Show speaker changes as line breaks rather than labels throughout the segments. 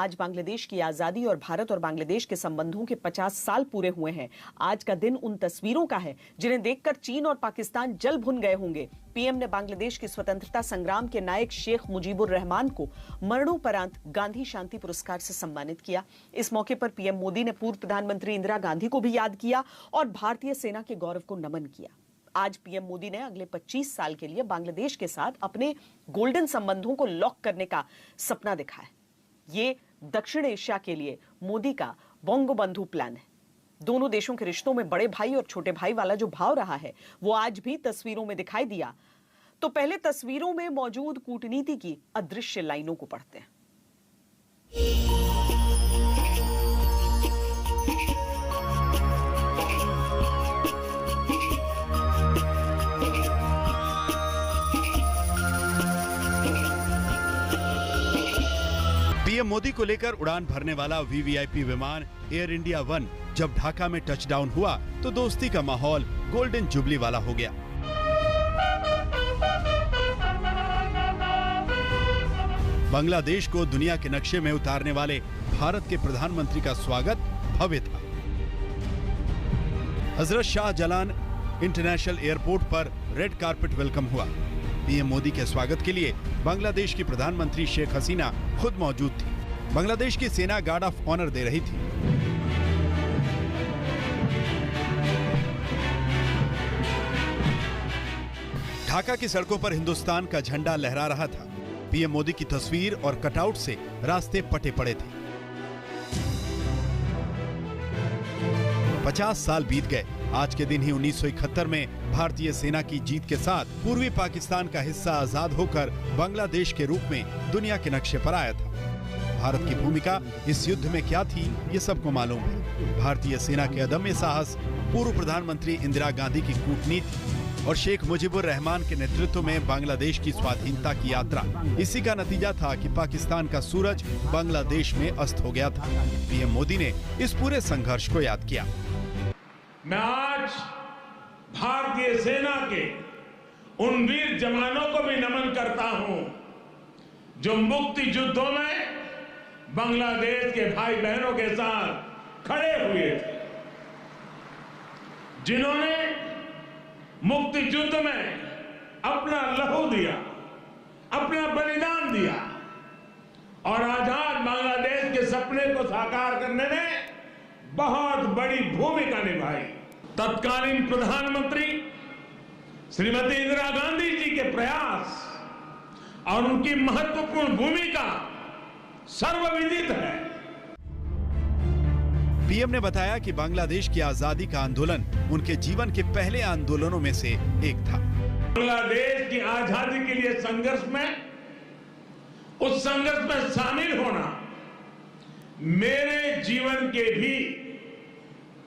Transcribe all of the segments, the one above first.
आज बांग्लादेश की आजादी और भारत और बांग्लादेश के संबंधों के 50 साल पूरे हुए हैं। आज का दिन उन तस्वीरों का है जिन्हें देखकर चीन और पाकिस्तान जल भुन गए होंगे। पीएम ने बांग्लादेश की स्वतंत्रता संग्राम के नायक शेख मुजीबुर रहमान को मरणोपरांत गांधी शांति पुरस्कार से सम्मानित किया। इस मौके पर पीएम मोदी ने पूर्व प्रधानमंत्री इंदिरा गांधी को भी याद किया और भारतीय सेना के गौरव को नमन किया। आज पीएम मोदी ने अगले 25 साल के लिए बांग्लादेश के साथ अपने गोल्डन संबंधों को लॉक करने का सपना देखा है। ये दक्षिण एशिया के लिए मोदी का बंगबंधु प्लान है। दोनों देशों के रिश्तों में बड़े भाई और छोटे भाई वाला जो भाव रहा है वो आज भी तस्वीरों में दिखाई दिया। तो पहले तस्वीरों में मौजूद कूटनीति की अदृश्य लाइनों को पढ़ते हैं।
पीएम मोदी को लेकर उड़ान भरने वाला वीवीआईपी विमान एयर इंडिया 1 जब ढाका में टचडाउन हुआ तो दोस्ती का माहौल गोल्डन जुबली वाला हो गया। बांग्लादेश को दुनिया के नक्शे में उतारने वाले भारत के प्रधानमंत्री का स्वागत भव्य था। हजरत शाहजलाल इंटरनेशनल एयरपोर्ट पर रेड कारपेट वेलकम हुआ। पीएम मोदी के स्वागत के लिए बांग्लादेश की प्रधानमंत्री शेख हसीना खुद मौजूद थी। बांग्लादेश की सेना गार्ड ऑफ ऑनर दे रही थी। ढाका की सड़कों पर हिंदुस्तान का झंडा लहरा रहा था। पीएम मोदी की तस्वीर और कटआउट से रास्ते पटे पड़े थे। 50 साल बीत गए। आज के दिन ही 1971 में भारतीय सेना की जीत के साथ पूर्वी पाकिस्तान का हिस्सा आजाद होकर बांग्लादेश के रूप में दुनिया के नक्शे पर आया था। भारत की भूमिका इस युद्ध में क्या थी, ये सबको मालूम है। भारतीय सेना के अदम्य साहस, पूर्व प्रधानमंत्री इंदिरा गांधी की कूटनीति और शेख मुजीबुर रहमान के नेतृत्व में बांग्लादेश की स्वाधीनता की यात्रा, इसी का नतीजा था कि पाकिस्तान का सूरज बांग्लादेश में अस्त हो गया था। पीएम मोदी ने इस पूरे संघर्ष को याद किया।
मैं आज भारतीय सेना के उन वीर जवानों को भी नमन करता हूं जो मुक्ति युद्धों में बांग्लादेश के भाई बहनों के साथ खड़े हुए थे, जिन्होंने मुक्ति युद्ध में अपना लहू दिया, अपना बलिदान दिया और आजाद बांग्लादेश के सपने को साकार करने में बहुत बड़ी भूमिका निभाई। तत्कालीन प्रधानमंत्री श्रीमती इंदिरा गांधी जी के प्रयास और उनकी महत्वपूर्ण भूमिका सर्वविदित है।
पीएम ने बताया कि बांग्लादेश की आजादी का आंदोलन उनके जीवन के पहले आंदोलनों में से एक था।
बांग्लादेश की आजादी के लिए संघर्ष में, उस संघर्ष में शामिल होना मेरे जीवन के भी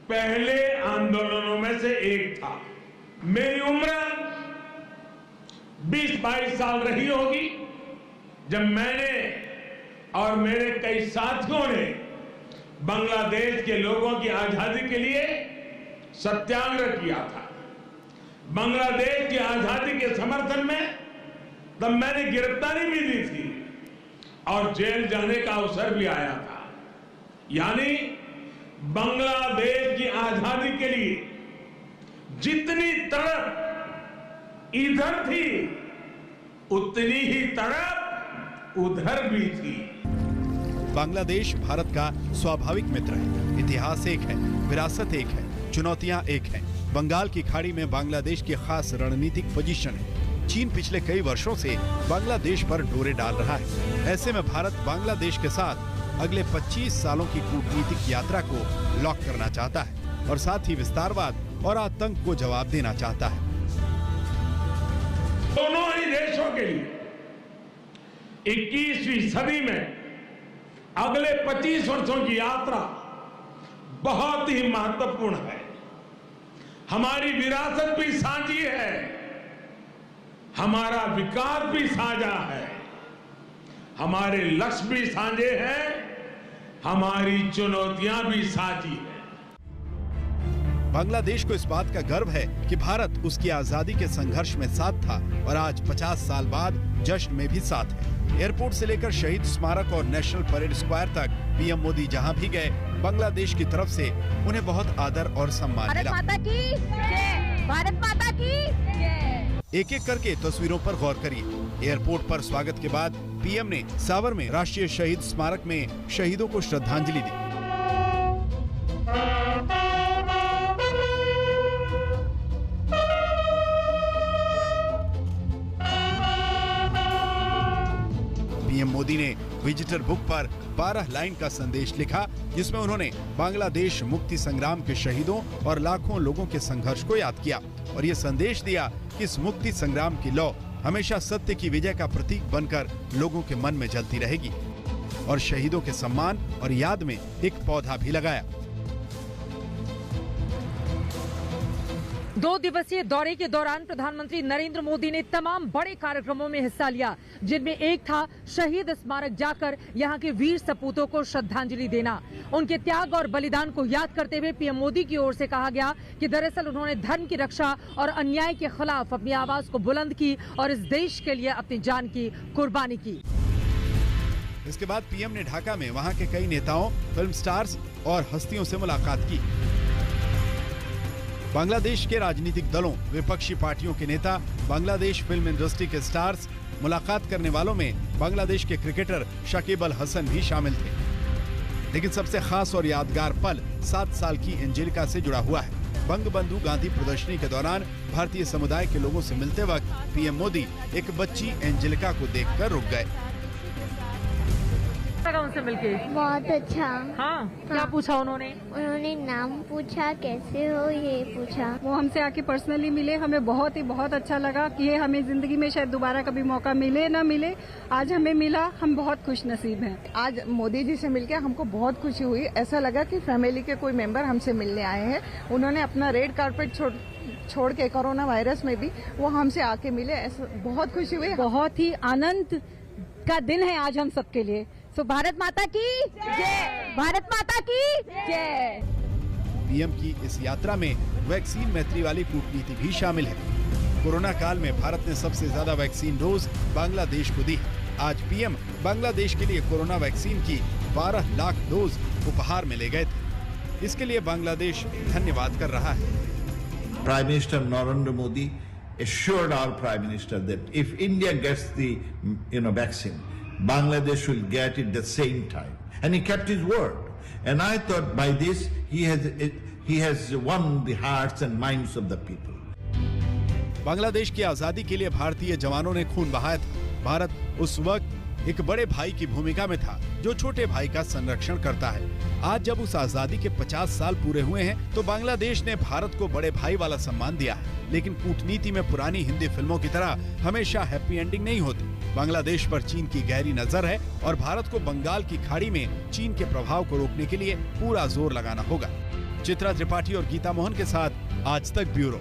पहले आंदोलनों में से एक था। मेरी उम्र 20-22 साल रही होगी जब मैंने और मेरे कई साथियों ने बांग्लादेश के लोगों की आजादी के लिए सत्याग्रह किया था। बांग्लादेश की आजादी के समर्थन में तब मैंने गिरफ्तारी भी दी थी और जेल जाने का अवसर भी आया था। यानी बांग्लादेश की आजादी के लिए जितनी तड़प इधर थी उतनी ही तड़प उधर भी थी।
बांग्लादेश भारत का स्वाभाविक मित्र है। इतिहास एक है, विरासत एक है, चुनौतियां एक हैं। बंगाल की खाड़ी में बांग्लादेश की खास रणनीतिक पोजीशन है। चीन पिछले कई वर्षों से बांग्लादेश पर डोरे डाल रहा है। ऐसे में भारत बांग्लादेश के साथ अगले 25 सालों की कूटनीतिक यात्रा को लॉक करना चाहता है और साथ ही विस्तारवाद और आतंक को जवाब देना चाहता है।
दोनों ही देशों के लिए 21वीं सदी में अगले 25 वर्षों की यात्रा बहुत ही महत्वपूर्ण है। हमारी विरासत भी साझी है, हमारा विकास भी साझा है, हमारे लक्ष्य भी साझे हैं, हमारी चुनौतियां भी साझी हैं।
बांग्लादेश को इस बात का गर्व है कि भारत उसकी आजादी के संघर्ष में साथ था और आज 50 साल बाद जश्न में भी साथ है। एयरपोर्ट से लेकर शहीद स्मारक और नेशनल परेड स्क्वायर तक पीएम मोदी जहां भी गए, बांग्लादेश की तरफ से उन्हें बहुत आदर और सम्मान मिला।
भारत माता की जय, भारत माता की जय।
एक एक करके तस्वीरों पर गौर करिए। एयरपोर्ट पर स्वागत के बाद पीएम ने सावर में राष्ट्रीय शहीद स्मारक में शहीदों को श्रद्धांजलि दी। पीएम मोदी ने विजिटर बुक पर 12 लाइन का संदेश लिखा, जिसमें उन्होंने बांग्लादेश मुक्ति संग्राम के शहीदों और लाखों लोगों के संघर्ष को याद किया और ये संदेश दिया कि इस मुक्ति संग्राम की लौ हमेशा सत्य की विजय का प्रतीक बनकर लोगों के मन में जलती रहेगी। और शहीदों के सम्मान और याद में एक पौधा भी लगाया।
2 दिवसीय दौरे के दौरान प्रधानमंत्री नरेंद्र मोदी ने तमाम बड़े कार्यक्रमों में हिस्सा लिया, जिनमें एक था शहीद स्मारक जाकर यहां के वीर सपूतों को श्रद्धांजलि देना। उनके त्याग और बलिदान को याद करते हुए पीएम मोदी की ओर से कहा गया कि दरअसल उन्होंने धर्म की रक्षा और अन्याय के खिलाफ अपनी आवाज को बुलंद की और इस देश के लिए अपनी जान की कुर्बानी की।
इसके बाद पीएम ने ढाका में वहां के कई नेताओं, फिल्म स्टार्स और हस्तियों से मुलाकात की। बांग्लादेश के राजनीतिक दलों, विपक्षी पार्टियों के नेता, बांग्लादेश फिल्म इंडस्ट्री के स्टार्स, मुलाकात करने वालों में बांग्लादेश के क्रिकेटर शकीब अल हसन भी शामिल थे। लेकिन सबसे खास और यादगार पल 7 साल की एंजेलिका से जुड़ा हुआ है। बंगबंधु गांधी प्रदर्शनी के दौरान भारतीय समुदाय के लोगों से मिलते वक्त पीएम मोदी एक बच्ची एंजेलिका को देखकर रुक गए।
उनसे मिलके
बहुत अच्छा।
हाँ, क्या पूछा उन्होंने?
उन्होंने नाम पूछा, कैसे हो ये पूछा।
वो हमसे आके पर्सनली मिले, हमें बहुत अच्छा लगा कि ये हमें जिंदगी में शायद दोबारा कभी मौका मिले ना मिले, आज हमें मिला। हम बहुत खुश नसीब हैं।
आज मोदी जी से मिलकर हमको बहुत खुशी हुई। ऐसा लगा कि फैमिली के कोई मेंबर हमसे मिलने आए हैं। उन्होंने अपना रेड कार्पेट छोड़ के कोरोना वायरस में भी वो हमसे आके मिले, ऐसा बहुत खुशी हुई।
बहुत ही आनंद का दिन है आज हम सबके लिए।
तो भारत माता की जय, भारत माता की जय।
पीएम की इस यात्रा में वैक्सीन मैत्री वाली कूटनीति भी शामिल है। कोरोना काल में भारत ने सबसे ज्यादा वैक्सीन डोज बांग्लादेश को दी। आज पीएम बांग्लादेश के लिए कोरोना वैक्सीन की 12 लाख डोज उपहार में ले गए थे। इसके लिए बांग्लादेश धन्यवाद कर रहा है।
Prime Minister Narendra Modi assured our Prime Minister that if India gets the vaccine, Bangladesh will get it the same time, and he kept his word. And I thought by this he has won the hearts and minds of the people.
Bangladesh की आजादी के लिए भारतीय जवानों ने खून बहाया था। भारत उस वक्त एक बड़े भाई की भूमिका में था, जो छोटे भाई का संरक्षण करता है। आज जब उस आजादी के 50 साल पूरे हुए हैं, तो बांग्लादेश ने भारत को बड़े भाई वाला सम्मान दिया है। लेकिन कूटनीति में पुरानी हिंदी फिल्मों की तरह हमेशा हैप्पी एंडिंग नहीं होती। बांग्लादेश पर चीन की गहरी नजर है और भारत को बंगाल की खाड़ी में चीन के प्रभाव को रोकने के लिए पूरा जोर लगाना होगा। चित्रा त्रिपाठी और गीता मोहन के साथ आज तक ब्यूरो।